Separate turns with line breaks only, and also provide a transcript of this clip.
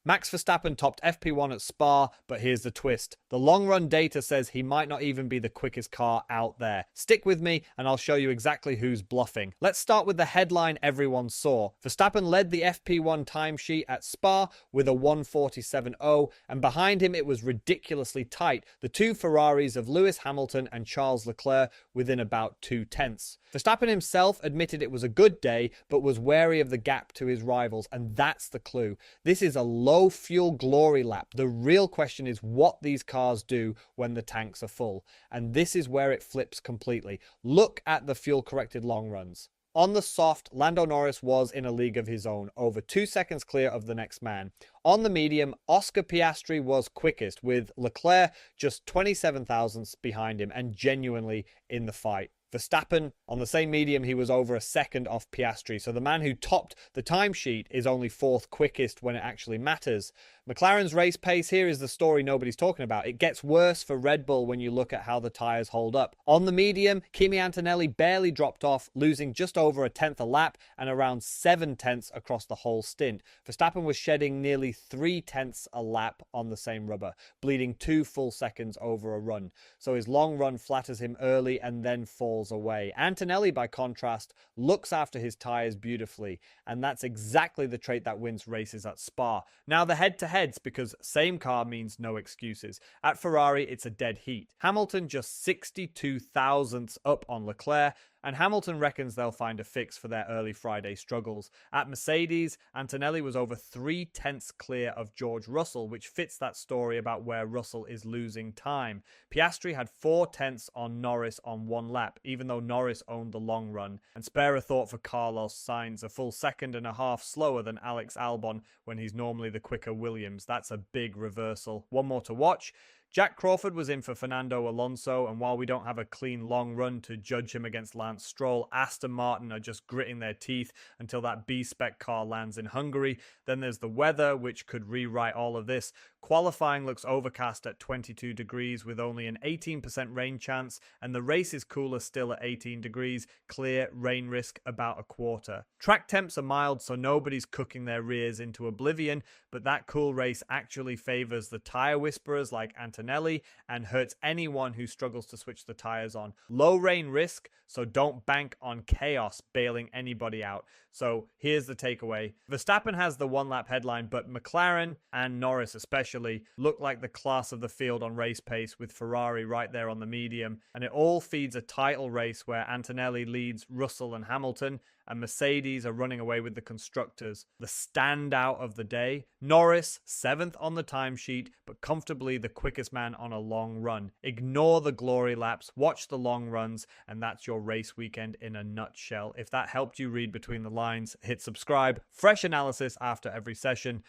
Max Verstappen topped FP1 at Spa, but here's the twist. The long run data says he might not even be the quickest car out there. Stick with me and I'll show you exactly who's bluffing. Let's start with the headline everyone saw. Verstappen led the FP1 timesheet at Spa with a 1:47.0, and behind him it was ridiculously tight. The two Ferraris of Lewis Hamilton and Charles Leclerc within about 2/10. Verstappen himself admitted it was a good day, but was wary of the gap to his rivals, and that's the clue. This is a low fuel glory lap. The real question is what these cars do when the tanks are full. And this is where it flips completely. Look at the fuel corrected long runs. On the soft, Lando Norris was in a league of his own, over 2 seconds clear of the next man. On the medium, Oscar Piastri was quickest, with Leclerc just 27 thousandths behind him and genuinely in the fight. Verstappen, on the same medium, he was over a second off Piastri, so the man who topped the timesheet is only fourth quickest when it actually matters. McLaren's race pace here is the story nobody's talking about. It gets worse for Red Bull when you look at how the tyres hold up. On the medium, Kimi Antonelli barely dropped off, losing just over a tenth a lap and around 7/10 across the whole stint. Verstappen was shedding nearly 3/10 a lap on the same rubber, bleeding 2 full seconds over a run. So his long run flatters him early and then falls away. Antonelli, by contrast, looks after his tyres beautifully, and that's exactly the trait that wins races at Spa. Now the head-to-heads, because same car means no excuses. At Ferrari, it's a dead heat. Hamilton just 62 thousandths up on Leclerc, and Hamilton reckons they'll find a fix for their early Friday struggles. At Mercedes, Antonelli was over 3/10 clear of George Russell, which fits that story about where Russell is losing time. Piastri had 4/10 on Norris on one lap, even though Norris owned the long run. And spare a thought for Carlos Sainz, a full second and a half slower than Alex Albon when he's normally the quicker Williams. That's a big reversal. One more to watch. Jack Crawford was in for Fernando Alonso, and while we don't have a clean long run to judge him against Lance Stroll, Aston Martin are just gritting their teeth until that B-spec car lands in Hungary. Then there's the weather, which could rewrite all of this. Qualifying looks overcast at 22 degrees with only an 18% rain chance, and the race is cooler still at 18 degrees, clear, rain risk about a quarter. Track temps are mild, so nobody's cooking their rears into oblivion, but that cool race actually favors the tyre whisperers like Antonelli and hurts anyone who struggles to switch the tyres on. Low rain risk, so don't bank on chaos bailing anybody out. So here's the takeaway. Verstappen has the one-lap headline, but McLaren and Norris especially look like the class of the field on race pace, with Ferrari right there on the medium. And it all feeds a title race where Antonelli leads Russell and Hamilton, and Mercedes are running away with the constructors. The standout of the day, Norris, 7th on the timesheet, but comfortably the quickest man on a long run. Ignore the glory laps, watch the long runs, and that's your race weekend in a nutshell. If that helped you read between the lines, hit subscribe. Fresh analysis after every session.